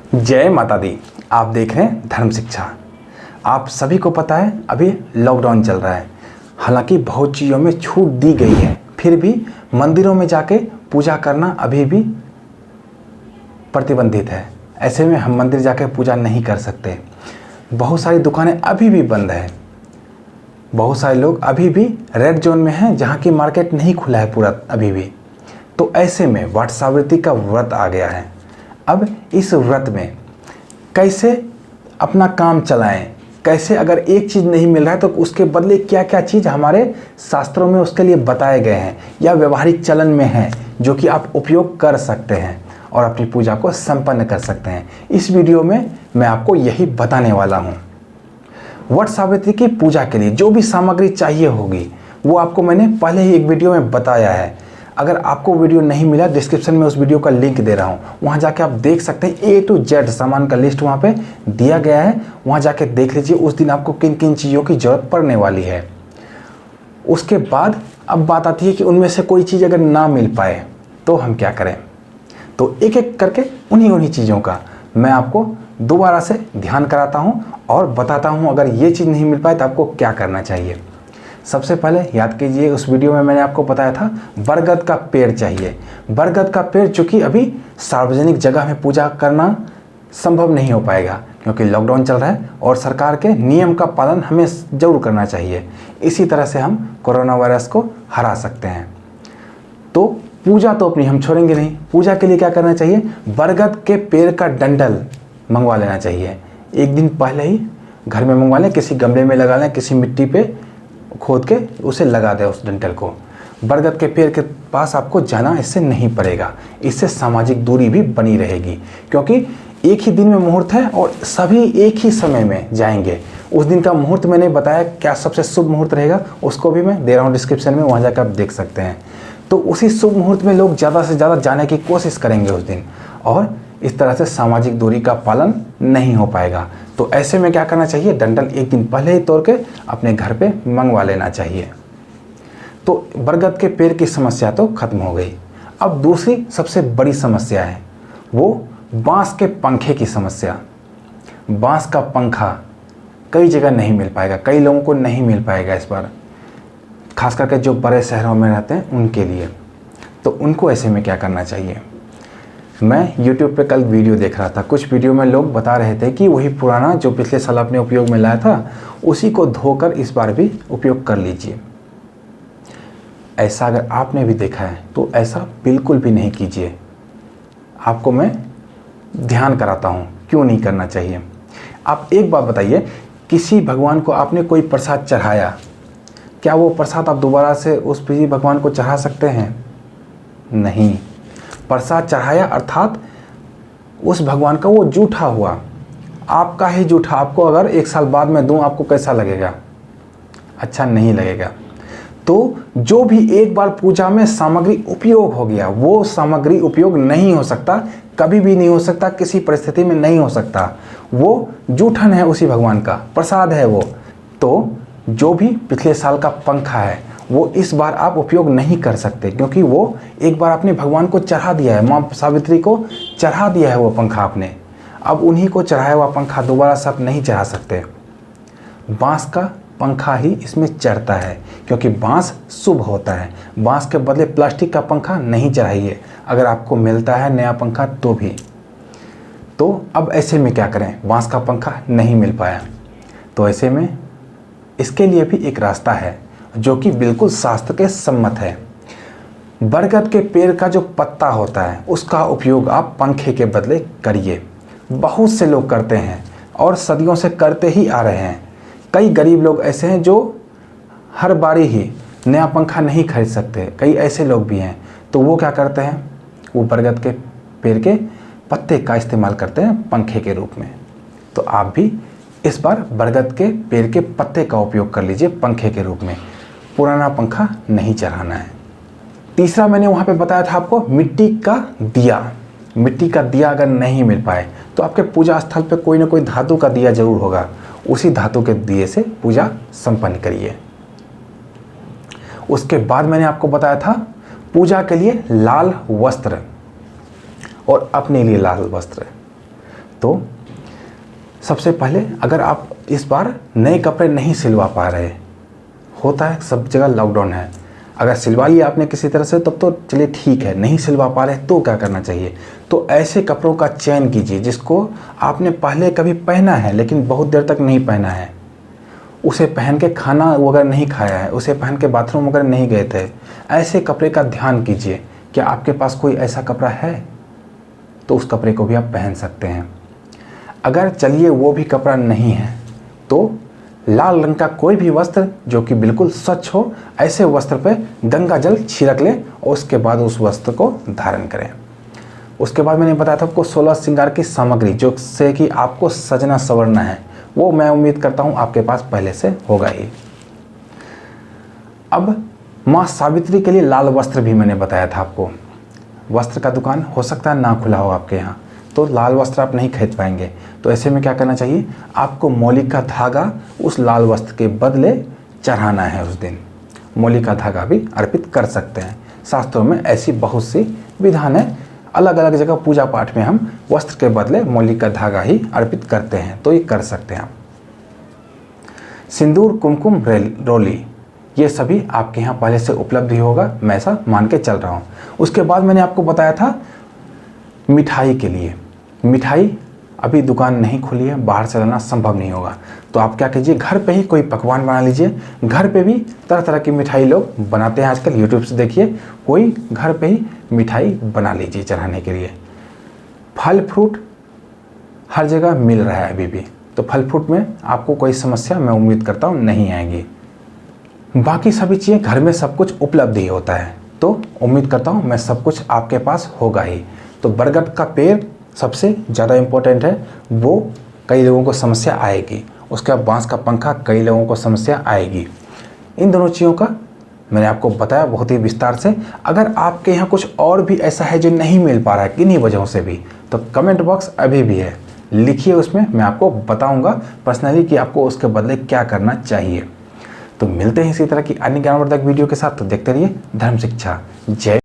जय माता दी। आप देख रहे हैं धर्म शिक्षा। आप सभी को पता है अभी लॉकडाउन चल रहा है। हालांकि बहुत चीज़ों में छूट दी गई है, फिर भी मंदिरों में जाके पूजा करना अभी भी प्रतिबंधित है। ऐसे में हम मंदिर जाके पूजा नहीं कर सकते। बहुत सारी दुकानें अभी भी बंद हैं। बहुत सारे लोग अभी भी रेड जोन में हैं, जहाँ की मार्केट नहीं खुला है पूरा अभी भी। तो ऐसे में वट सावित्री का व्रत आ गया है। अब इस व्रत में कैसे अपना काम चलाएं, कैसे अगर एक चीज़ नहीं मिल रहा है तो उसके बदले क्या क्या चीज़ हमारे शास्त्रों में उसके लिए बताए गए हैं या व्यवहारिक चलन में है, जो कि आप उपयोग कर सकते हैं और अपनी पूजा को संपन्न कर सकते हैं। इस वीडियो में मैं आपको यही बताने वाला हूँ। वट सावित्री की पूजा के लिए जो भी सामग्री चाहिए होगी वो आपको मैंने पहले ही एक वीडियो में बताया है। अगर आपको वीडियो नहीं मिला, डिस्क्रिप्शन में उस वीडियो का लिंक दे रहा हूँ, वहाँ जाके आप देख सकते हैं। A to Z सामान का लिस्ट वहाँ पे दिया गया है, वहाँ जाके देख लीजिए उस दिन आपको किन किन चीज़ों की ज़रूरत पड़ने वाली है। उसके बाद अब बात आती है कि उनमें से कोई चीज़ अगर ना मिल पाए तो हम क्या करें। तो एक एक करके उन्हीं चीज़ों का मैं आपको दोबारा से ध्यान कराता हूँ और बताता हूँ अगर ये चीज़ नहीं मिल पाए तो आपको क्या करना चाहिए। सबसे पहले याद कीजिए, उस वीडियो में मैंने आपको बताया था बरगद का पेड़ चाहिए। बरगद का पेड़ चूँकि अभी सार्वजनिक जगह में पूजा करना संभव नहीं हो पाएगा क्योंकि लॉकडाउन चल रहा है और सरकार के नियम का पालन हमें ज़रूर करना चाहिए। इसी तरह से हम कोरोना वायरस को हरा सकते हैं। तो पूजा तो अपनी हम छोड़ेंगे नहीं। पूजा के लिए क्या करना चाहिए, बरगद के पेड़ का डंडल मंगवा लेना चाहिए। एक दिन पहले ही घर में मंगवा लें, किसी गमले में लगा लें, किसी मिट्टी पे खोद के उसे लगा दें उस डंठल को। बरगद के पेड़ के पास आपको जाना इससे नहीं पड़ेगा। इससे सामाजिक दूरी भी बनी रहेगी क्योंकि एक ही दिन में मुहूर्त है और सभी एक ही समय में जाएंगे। उस दिन का मुहूर्त मैंने बताया क्या सबसे शुभ मुहूर्त रहेगा, उसको भी मैं दे रहा हूँ डिस्क्रिप्शन में, वहाँ जाकर आप देख सकते हैं। तो उसी शुभ मुहूर्त में लोग ज़्यादा से ज़्यादा जाने की कोशिश करेंगे उस दिन और इस तरह से सामाजिक दूरी का पालन नहीं हो पाएगा। तो ऐसे में क्या करना चाहिए, डंडल एक दिन पहले ही तोड़ के अपने घर पे मंगवा लेना चाहिए। तो बरगद के पेड़ की समस्या तो खत्म हो गई। अब दूसरी सबसे बड़ी समस्या है वो बांस के पंखे की समस्या। बांस का पंखा कई जगह नहीं मिल पाएगा, कई लोगों को नहीं मिल पाएगा इस बार, खास करके जो बड़े शहरों में रहते हैं उनके लिए। तो उनको ऐसे में क्या करना चाहिए। मैं YouTube पे कल वीडियो देख रहा था, कुछ वीडियो में लोग बता रहे थे कि वही पुराना जो पिछले साल आपने उपयोग में लाया था उसी को धोकर इस बार भी उपयोग कर लीजिए। ऐसा अगर आपने भी देखा है तो ऐसा बिल्कुल भी नहीं कीजिए। आपको मैं ध्यान कराता हूँ क्यों नहीं करना चाहिए। आप एक बात बताइए, किसी भगवान को आपने कोई प्रसाद चढ़ाया, क्या वो प्रसाद आप दोबारा से उस किसी भगवान को चढ़ा सकते हैं? नहीं। प्रसाद चढ़ाया अर्थात उस भगवान का वो जूठा हुआ, आपका ही जूठा। आपको अगर एक साल बाद में दूं आपको कैसा लगेगा? अच्छा नहीं लगेगा। तो जो भी एक बार पूजा में सामग्री उपयोग हो गया वो सामग्री उपयोग नहीं हो सकता, कभी भी नहीं हो सकता, किसी परिस्थिति में नहीं हो सकता। वो जूठन है उसी भगवान का, प्रसाद है वो। तो जो भी पिछले साल का पंखा है वो इस बार आप उपयोग नहीं कर सकते क्योंकि वो एक बार आपने भगवान को चढ़ा दिया है, माँ सावित्री को चढ़ा दिया है वो पंखा आपने। अब उन्हीं को चढ़ाया हुआ पंखा दोबारा से आप नहीं चढ़ा सकते। बांस का पंखा ही इसमें चढ़ता है क्योंकि बांस शुभ होता है। बांस के बदले प्लास्टिक का पंखा नहीं चढ़ाइए अगर आपको मिलता है नया पंखा तो भी। तो अब ऐसे में क्या करें, बांस का पंखा नहीं मिल पाया तो ऐसे में इसके लिए भी एक रास्ता है जो कि बिल्कुल शास्त्र के सम्मत है। बरगद के पेड़ का जो पत्ता होता है उसका उपयोग आप पंखे के बदले करिए। बहुत से लोग करते हैं और सदियों से करते ही आ रहे हैं। कई गरीब लोग ऐसे हैं जो हर बारी ही नया पंखा नहीं खरीद सकते, कई ऐसे लोग भी हैं। तो वो क्या करते हैं, वो बरगद के पेड़ के पत्ते का इस्तेमाल करते हैं पंखे के रूप में। तो आप भी इस बार बरगद के पेड़ के पत्ते का उपयोग कर लीजिए पंखे के रूप में। पुराना पंखा नहीं चढ़ाना है। तीसरा मैंने वहाँ पे बताया था आपको मिट्टी का दिया। मिट्टी का दिया अगर नहीं मिल पाए तो आपके पूजा स्थल पे कोई ना कोई धातु का दिया जरूर होगा, उसी धातु के दिए से पूजा संपन्न करिए। उसके बाद मैंने आपको बताया था पूजा के लिए लाल वस्त्र और अपने लिए लाल वस्त्र। तो सबसे पहले अगर आप इस बार नए कपड़े नहीं सिलवा पा रहे, होता है सब जगह लॉकडाउन है, अगर सिलवा लिया आपने किसी तरह से तब तो चलिए ठीक है, नहीं सिलवा पा रहे तो क्या करना चाहिए, तो ऐसे कपड़ों का चयन कीजिए जिसको आपने पहले कभी पहना है लेकिन बहुत देर तक नहीं पहना है, उसे पहन के खाना वगैरह नहीं खाया है, उसे पहन के बाथरूम वगैरह नहीं गए थे, ऐसे कपड़े का ध्यान कीजिए। क्या आपके पास कोई ऐसा कपड़ा है तो उस कपड़े को भी आप पहन सकते हैं। अगर चलिए वो भी कपड़ा नहीं है तो लाल रंग का कोई भी वस्त्र जो कि बिल्कुल स्वच्छ हो, ऐसे वस्त्र पे गंगा जल छिड़क लें और उसके बाद उस वस्त्र को धारण करें। उसके बाद मैंने बताया था आपको 16 श्रृंगार की सामग्री जो से कि आपको सजना संवरना है, वो मैं उम्मीद करता हूँ आपके पास पहले से होगा ही। अब माँ सावित्री के लिए लाल वस्त्र भी मैंने बताया था आपको। वस्त्र का दुकान हो सकता है ना खुला हो आपके यहाँ, तो लाल वस्त्र आप नहीं खरीद पाएंगे, तो ऐसे में क्या करना चाहिए, आपको मौली का धागा उस लाल वस्त्र के बदले चढ़ाना है। उस दिन मौली का धागा भी अर्पित कर सकते हैं। शास्त्रों में ऐसी बहुत सी विधान है, अलग अलग जगह पूजा पाठ में हम वस्त्र के बदले मौली का धागा ही अर्पित करते हैं, तो ये कर सकते हैं आप। सिंदूर, कुमकुम, रोली, ये सभी आपके यहाँ पहले से उपलब्ध ही होगा, मैं ऐसा मान के चल रहा हूँ। उसके बाद मैंने आपको बताया था मिठाई के लिए। मिठाई अभी दुकान नहीं खुली है, बाहर से लाना संभव नहीं होगा, तो आप क्या कीजिए, घर पे ही कोई पकवान बना लीजिए। घर पे भी तरह तरह की मिठाई लोग बनाते हैं आजकल, यूट्यूब से देखिए, कोई घर पे ही मिठाई बना लीजिए चढ़ाने के लिए। फल फ्रूट हर जगह मिल रहा है अभी भी, तो फल फ्रूट में आपको कोई समस्या मैं उम्मीद करता हूँ नहीं आएगी। बाकी सभी चीज़ें घर में सब कुछ उपलब्ध ही होता है, तो उम्मीद करता हूँ मैं सब कुछ आपके पास होगा ही। तो बरगद का पेड़ सबसे ज़्यादा इम्पोर्टेंट है, वो कई लोगों को समस्या आएगी। उसके बाद बांस का पंखा कई लोगों को समस्या आएगी। इन दोनों चीज़ों का मैंने आपको बताया बहुत ही विस्तार से। अगर आपके यहाँ कुछ और भी ऐसा है जो नहीं मिल पा रहा है किन्हीं वजहों से भी, तो कमेंट बॉक्स अभी भी है, लिखिए, उसमें मैं आपको बताऊँगा पर्सनली कि आपको उसके बदले क्या करना चाहिए। तो मिलते हैं इसी तरह की अन्य ज्ञानवर्धक वीडियो के साथ, तो देखते रहिए धर्म शिक्षा। जय